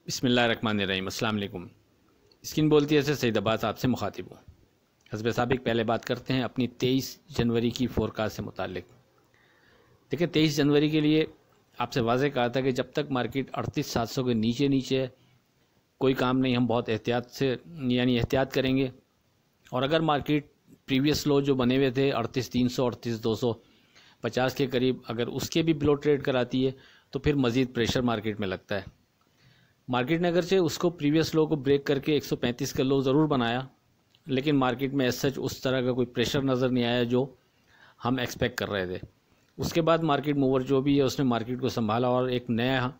बिस्मिल्लाहिर्रहमानिर्रहीम। अस्सलाम वालेकुम। स्किन बोलती है से सईदाबाद आपसे मुखातिब हूँ। हस्ब साबिक पहले बात करते हैं अपनी 23 जनवरी की फोरकास्ट से मुतालिक। देखिए 23 जनवरी के लिए आपसे वाज़े कहा था कि जब तक मार्केट 38,700 के नीचे नीचे है कोई काम नहीं, हम बहुत एहतियात से एहतियात करेंगे। और अगर मार्केट प्रीवियस लो जो बने हुए थे 38,300 38,250 के करीब अगर उसके भी बिलो ट्रेड कराती है तो फिर मज़ीद प्रेशर मार्केट में लगता है। मार्केट ने अगरचे उसको प्रीवियस लो को ब्रेक करके 135 का लो ज़रूर बनाया, लेकिन मार्केट में एज सच उस तरह का कोई प्रेशर नज़र नहीं आया जो हम एक्सपेक्ट कर रहे थे। उसके बाद मार्केट मूवर जो भी है उसने मार्केट को संभाला और एक नया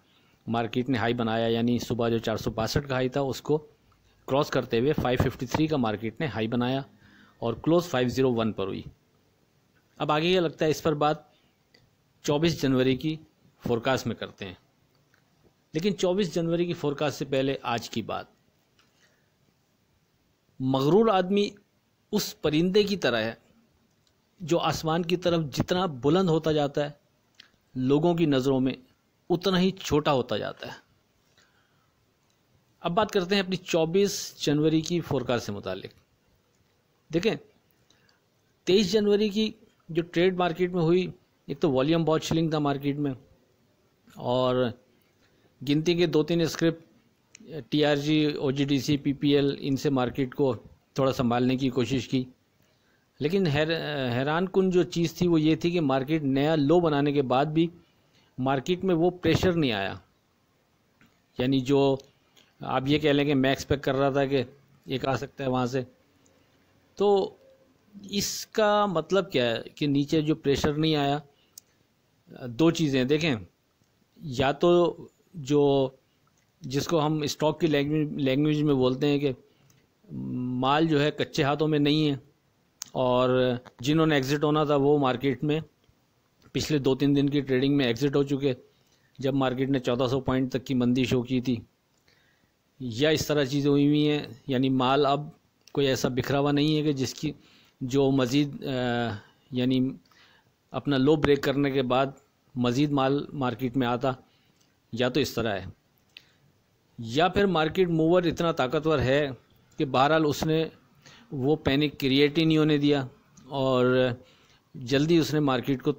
मार्केट ने हाई बनाया, यानी सुबह जो 462 का हाई था उसको क्रॉस करते हुए 553 का मार्केट ने हाई बनाया और क्लोज 501 पर हुई। अब आगे क्या लगता है इस पर बात 24 जनवरी की फोरकास्ट में करते हैं। लेकिन 24 जनवरी की फोरकास्ट से पहले आज की बात। मगरूर आदमी उस परिंदे की तरह है जो आसमान की तरफ जितना बुलंद होता जाता है लोगों की नज़रों में उतना ही छोटा होता जाता है। अब बात करते हैं अपनी 24 जनवरी की फोरकास्ट से मुतालिक। देखें 23 जनवरी की जो ट्रेड मार्केट में हुई, एक तो वॉल्यूम बहुत शिलिंग था मार्केट में और गिनती के 2-3 स्क्रिप्ट टीआरजी, ओजीडीसी, पीपीएल इनसे मार्केट को थोड़ा संभालने की कोशिश की। लेकिन हैरान कुन जो चीज़ थी वो ये थी कि मार्केट नया लो बनाने के बाद भी मार्केट में वो प्रेशर नहीं आया। यानी जो आप ये कह लें कि मैं एक्सपेक्ट कर रहा था कि एक आ सकता है वहाँ से, तो इसका मतलब क्या है कि नीचे जो प्रेशर नहीं आया। दो चीज़ें देखें, या तो जो जिसको हम स्टॉक की लैंग्वेज में बोलते हैं कि माल जो है कच्चे हाथों में नहीं है और जिन्होंने एग्ज़िट होना था वो मार्केट में पिछले 2-3 दिन की ट्रेडिंग में एग्ज़िट हो चुके, जब मार्केट ने 1400 पॉइंट तक की मंदी शो की थी, या इस तरह चीज़ें हुई हुई हैं। यानी माल अब कोई ऐसा बिखरा हुआ नहीं है कि जिसकी जो मज़ीद यानी अपना लो ब्रेक करने के बाद मज़ीद माल मार्केट में आता, या तो इस तरह है, या फिर मार्केट मूवर इतना ताकतवर है कि बहरहाल उसने वो पैनिक क्रिएट ही नहीं होने दिया और जल्दी उसने मार्केट को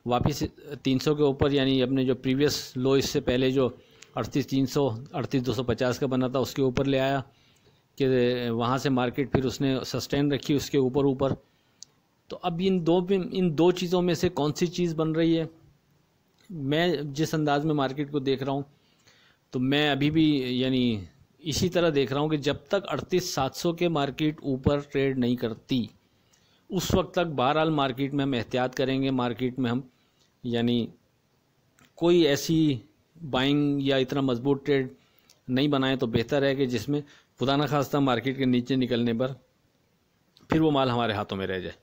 वापस 300 के ऊपर, यानी अपने जो प्रीवियस लो इससे पहले जो 38,300 38,250 का बना था उसके ऊपर ले आया कि वहाँ से मार्केट फिर उसने सस्टेन रखी उसके ऊपर। तो अब इन दो चीज़ों में से कौन सी चीज़ बन रही है? मैं जिस अंदाज में मार्केट को देख रहा हूँ तो मैं अभी भी यानी इसी तरह देख रहा हूँ कि जब तक 38,700 के मार्केट ऊपर ट्रेड नहीं करती उस वक्त तक बहरहाल मार्केट में हम एहतियात करेंगे। मार्केट में हम यानी कोई ऐसी बाइंग या इतना मजबूत ट्रेड नहीं बनाएं तो बेहतर है कि जिसमें खुदा न खास्ता मार्केट के नीचे निकलने पर फिर वो माल हमारे हाथों में रह जाए।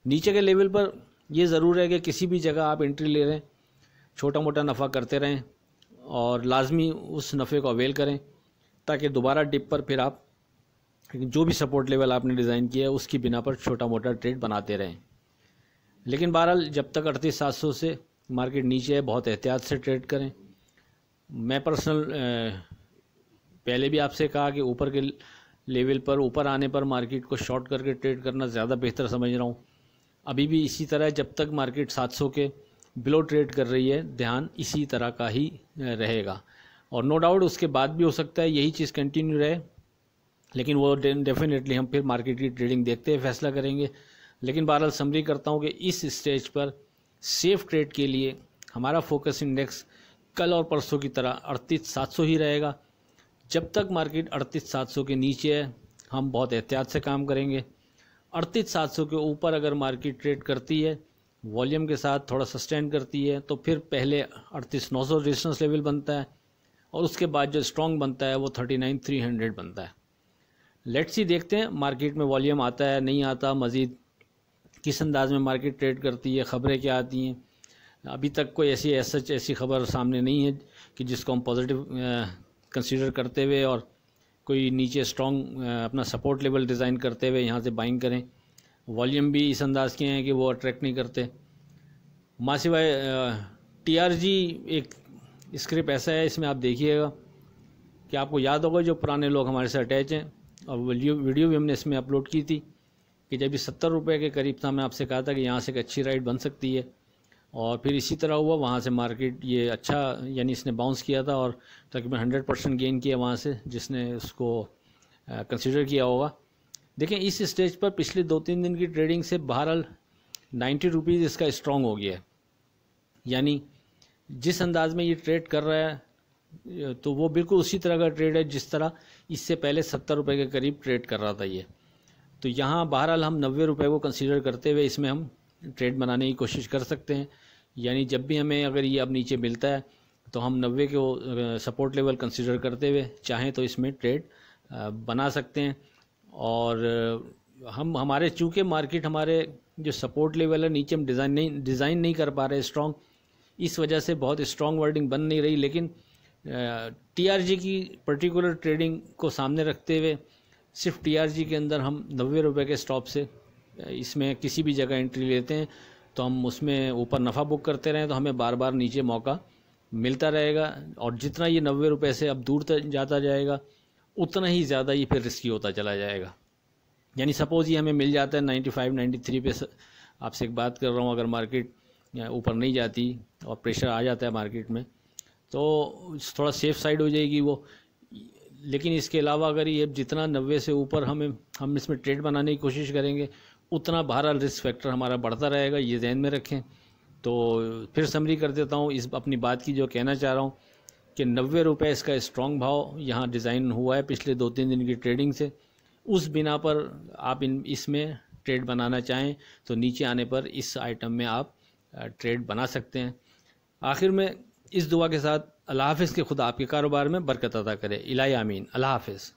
नीचे के लेवल पर ये ज़रूर है कि किसी भी जगह आप एंट्री ले रहे हैं, छोटा मोटा नफ़ा करते रहें और लाजमी उस नफ़े को अवेल करें ताकि दोबारा डिप पर फिर आप जो भी सपोर्ट लेवल आपने डिज़ाइन किया है उसकी बिना पर छोटा मोटा ट्रेड बनाते रहें। लेकिन बहरहाल जब तक 38,700 से मार्केट नीचे है बहुत एहतियात से ट्रेड करें। मैं पर्सनल पहले भी आपसे कहा कि ऊपर के लेवल पर ऊपर आने पर मार्केट को शॉर्ट करके ट्रेड करना ज़्यादा बेहतर समझ रहा हूँ। अभी भी इसी तरह जब तक मार्केट 700 के बिलो ट्रेड कर रही है ध्यान इसी तरह का ही रहेगा और नो डाउट उसके बाद भी हो सकता है यही चीज़ कंटिन्यू रहे, लेकिन वो डेफिनेटली हम फिर मार्केट की ट्रेडिंग देखते हुए फैसला करेंगे। लेकिन बहरहाल समरी करता हूँ कि इस स्टेज पर सेफ ट्रेड के लिए हमारा फोकस इंडेक्स कल और परसों की तरह 38,700 ही रहेगा। जब तक मार्केट 38,700 के नीचे है हम बहुत एहतियात से काम करेंगे। 38,700 के ऊपर अगर मार्केट ट्रेड करती है वॉल्यूम के साथ थोड़ा सस्टेन करती है तो फिर पहले 38,900 रेजिस्टेंस लेवल बनता है और उसके बाद जो स्ट्रॉन्ग बनता है वो 39,300 बनता है। लेट्स सी देखते हैं मार्केट में वॉल्यूम आता है नहीं आता, मज़ीद किस अंदाज में मार्केट ट्रेड करती है, ख़बरें क्या आती हैं। अभी तक कोई ऐसी खबर सामने नहीं है कि जिसको हम पॉजिटिव कंसीडर करते हुए और कोई नीचे स्ट्रॉन्ग अपना सपोर्ट लेवल डिज़ाइन करते हुए यहाँ से बाइंग करें। वॉल्यूम भी इस अंदाज के हैं कि वो अट्रैक्ट नहीं करते। माँ सिवाय टीआरजी एक स्क्रिप्ट ऐसा है, इसमें आप देखिएगा कि आपको याद होगा जो पुराने लोग हमारे से अटैच हैं, और वीडियो भी हमने इसमें अपलोड की थी कि जब ये 70 रुपये के करीब था, मैं आपसे कहा था कि यहाँ से एक अच्छी राइड बन सकती है, और फिर इसी तरह हुआ। वहाँ से मार्केट ये अच्छा, यानी इसने बाउंस किया था और तकरीबन 100% गेन किया वहाँ से, जिसने उसको कंसिडर किया होगा। देखें इस स्टेज पर पिछले 2-3 दिन की ट्रेडिंग से बहरहाल 90 रुपीज़ इसका स्ट्रॉन्ग हो गया है, यानी जिस अंदाज में ये ट्रेड कर रहा है तो वो बिल्कुल उसी तरह का ट्रेड है जिस तरह इससे पहले 70 रुपये के करीब ट्रेड कर रहा था ये। तो यहाँ बहरहाल हम 90 रुपये को कंसीडर करते हुए इसमें हम ट्रेड बनाने की कोशिश कर सकते हैं, यानी जब भी हमें अगर ये अब नीचे मिलता है तो हम 90 को सपोर्ट लेवल कंसीडर करते हुए चाहें तो इसमें ट्रेड बना सकते हैं। और हम हमारे चूँकि मार्केट हमारे जो सपोर्ट लेवल है नीचे हम डिज़ाइन नहीं कर पा रहे स्ट्रॉन्ग, इस वजह से बहुत स्ट्रॉन्ग वर्डिंग बन नहीं रही। लेकिन टीआरजी की पर्टिकुलर ट्रेडिंग को सामने रखते हुए सिर्फ टीआरजी के अंदर हम 90 रुपये के स्टॉप से इसमें किसी भी जगह एंट्री लेते हैं तो हम उसमें ऊपर नफ़ा बुक करते रहें तो हमें बार बार नीचे मौका मिलता रहेगा। और जितना ये 90 रुपये से अब दूर तक जाता जाएगा उतना ही ज़्यादा ये फिर रिस्की होता चला जाएगा। यानी सपोज़ ये हमें मिल जाता है 95-93 पे, आपसे एक बात कर रहा हूँ, अगर मार्केट ऊपर नहीं जाती और प्रेशर आ जाता है मार्केट में तो थोड़ा सेफ साइड हो जाएगी वो। लेकिन इसके अलावा अगर ये जितना 90 से ऊपर हम इसमें ट्रेड बनाने की कोशिश करेंगे उतना बहरहाल रिस्क फैक्टर हमारा बढ़ता रहेगा, ये ध्यान में रखें। तो फिर समरी कर देता हूँ इस अपनी बात की, जो कहना चाह रहा हूँ कि 90 रुपये इसका स्ट्रॉन्ग भाव यहाँ डिज़ाइन हुआ है पिछले 2-3 दिन की ट्रेडिंग से। उस बिना पर आप इसमें ट्रेड बनाना चाहें तो नीचे आने पर इस आइटम में आप ट्रेड बना सकते हैं। आखिर में इस दुआ के साथ अल्लाह हाफ़िज़ के खुदा आपके कारोबार में बरकत अता करे। इलाही आमीन। अल्लाह हाफ़िज़।